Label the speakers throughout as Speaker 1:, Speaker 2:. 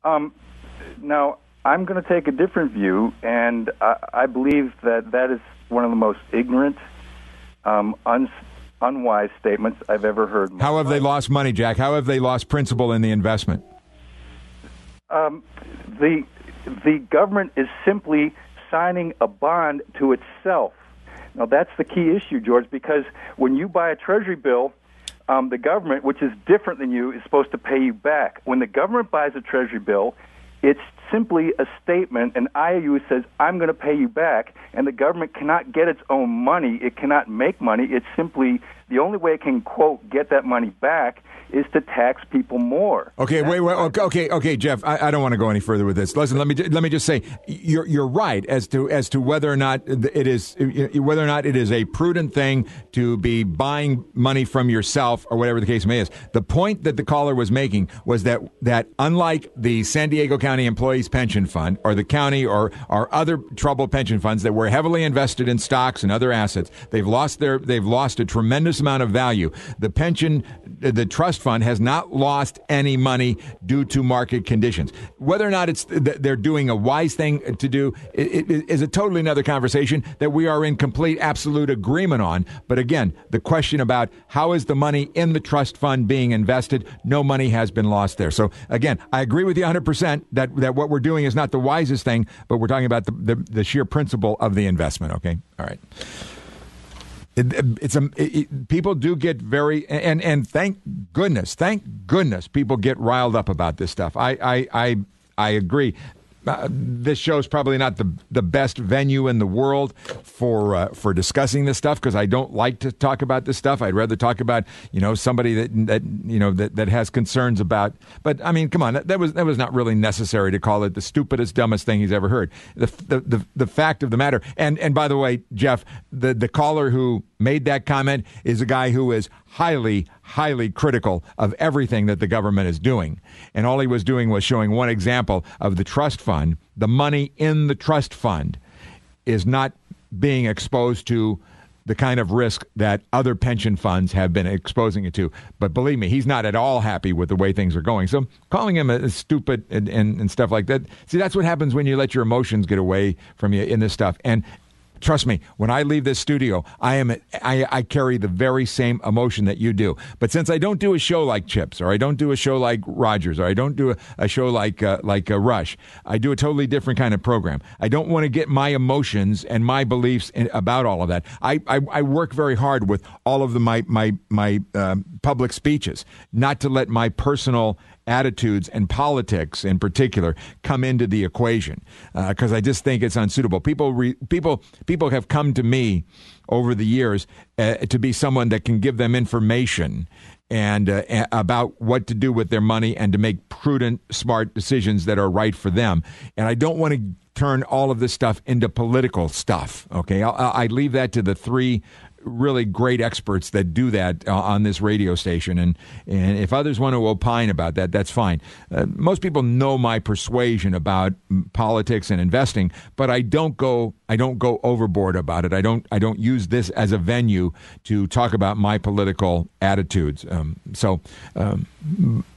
Speaker 1: Now, I'm going to take a different view, and I believe that is one of the most ignorant, unwise statements I've ever heard.
Speaker 2: How have they lost money, Jack? How have they lost principal in the investment?
Speaker 1: The government is simply signing a bond to itself. Now, that's the key issue, George, because when you buy a Treasury bill, the government, which is different than you, is supposed to pay you back. When the government buys a Treasury bill, it's simply a statement. An IOU says, I'm going to pay you back, and the government cannot get its own money. It cannot make money. It's simply the only way it can, quote, get that money back is to tax people more.
Speaker 2: Okay, wait, okay, Jeff. I don't want to go any further with this. Listen, let me just say you're right as to whether or not it is a prudent thing to be buying money from yourself or whatever the case may is. The point that the caller was making was that unlike the San Diego County Employees Pension Fund or the county or other troubled pension funds that were heavily invested in stocks and other assets, they've lost a tremendous amount of value. The trust fund has not lost any money due to market conditions. Whether or not they're doing a wise thing to do it is a totally another conversation that we are in complete, absolute agreement on. But again, the question about how is the money in the trust fund being invested, no money has been lost there. So again, I agree with you 100% that what we're doing is not the wisest thing, but we're talking about the sheer principle of the investment. Okay, all right. People do get very and thank goodness people get riled up about this stuff. I agree. This show's probably not the best venue in the world for discussing this stuff because I don't like to talk about this stuff. I'd rather talk about somebody that has concerns about. But I mean, come on, that was not really necessary to call it the stupidest, dumbest thing he's ever heard. The fact of the matter, and by the way, Jeff, the caller who made that comment is a guy who is highly critical of everything that the government is doing. And all he was doing was showing one example of the trust fund. The money in the trust fund is not being exposed to the kind of risk that other pension funds have been exposing it to. But believe me, he's not at all happy with the way things are going. So calling him a stupid and stuff like that. See, that's what happens when you let your emotions get away from you in this stuff. And trust me, when I leave this studio, I carry the very same emotion that you do. But since I don't do a show like Chips, or I don't do a show like Rogers, or I don't do a show like Rush, I do a totally different kind of program. I don't want to get my emotions and my beliefs about all of that. I work very hard with all of my public speeches, not to let my personal attitudes and politics in particular come into the equation because I just think it's unsuitable. People have come to me over the years to be someone that can give them information and about what to do with their money and to make prudent, smart decisions that are right for them. And I don't want to turn all of this stuff into political stuff. Okay, I leave that to the three really great experts that do that on this radio station, and if others want to opine about that, that's fine. Most people know my persuasion about politics and investing, but I don't go overboard about it. I don't use this as a venue to talk about my political attitudes.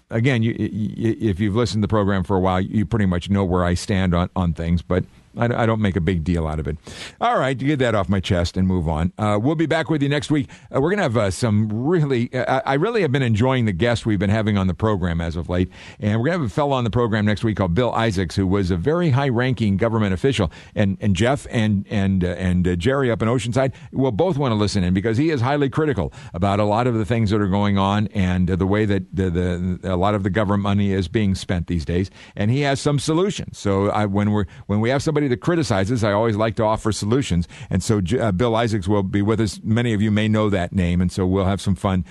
Speaker 2: Again, if you've listened to the program for a while, you pretty much know where I stand on things, but I don't make a big deal out of it. All right, to get that off my chest and move on. We'll be back with you next week. We're going to have some really, I really have been enjoying the guests we've been having on the program as of late. And we're going to have a fellow on the program next week called Bill Isaacs, who was a very high-ranking government official. And Jeff and Jerry up in Oceanside will both want to listen in because he is highly critical about a lot of the things that are going on and the way that a lot of the government money is being spent these days. And he has some solutions. So when we have somebody that criticizes, I always like to offer solutions. And so Bill Isaacs will be with us. Many of you may know that name. And so we'll have some fun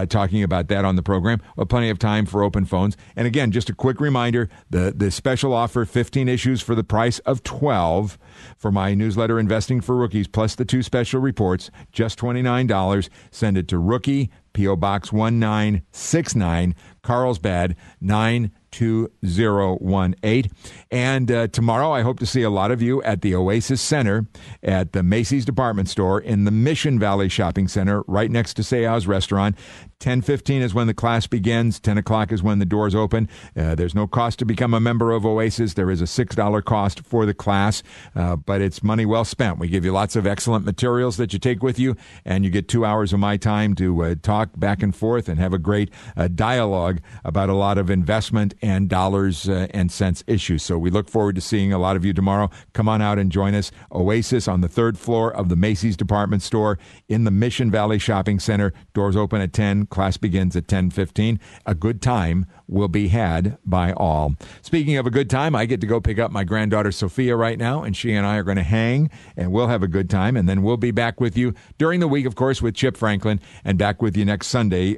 Speaker 2: talking about that on the program. We'll have plenty of time for open phones. And again, just a quick reminder, the special offer, 15 issues for the price of 12 for my newsletter, Investing for Rookies, plus the 2 special reports, just $29. Send it to Rookie, P.O. Box 1969, Carlsbad 9 2018. And tomorrow, I hope to see a lot of you at the Oasis Center at the Macy's department store in the Mission Valley Shopping Center, right next to Seau's Restaurant. 10:15 is when the class begins. 10 o'clock is when the doors open. There's no cost to become a member of Oasis. There is a $6 cost for the class, but it's money well spent. We give you lots of excellent materials that you take with you, and you get 2 hours of my time to talk back and forth and have a great dialogue about a lot of investment and dollars and cents issues. So we look forward to seeing a lot of you tomorrow. Come on out and join us. Oasis on the 3rd floor of the Macy's department store in the Mission Valley Shopping Center. Doors open at 10. Class begins at 10:15. A good time will be had by all. Speaking of a good time, I get to go pick up my granddaughter Sophia right now, and she and I are going to hang, and we'll have a good time, and then we'll be back with you during the week, of course, with Chip Franklin, and back with you next Sunday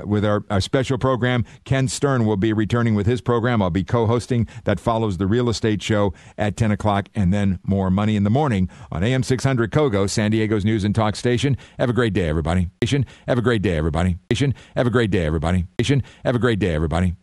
Speaker 2: with our special program. Ken Stern will be returning with his program. I'll be co-hosting. That follows the Real Estate Show at 10 o'clock, and then more Money in the Morning on AM 600 KOGO, San Diego's news and talk station. Have a great day, everybody. Have a great day, everybody. Have a great day, everybody. Have a great day, everybody.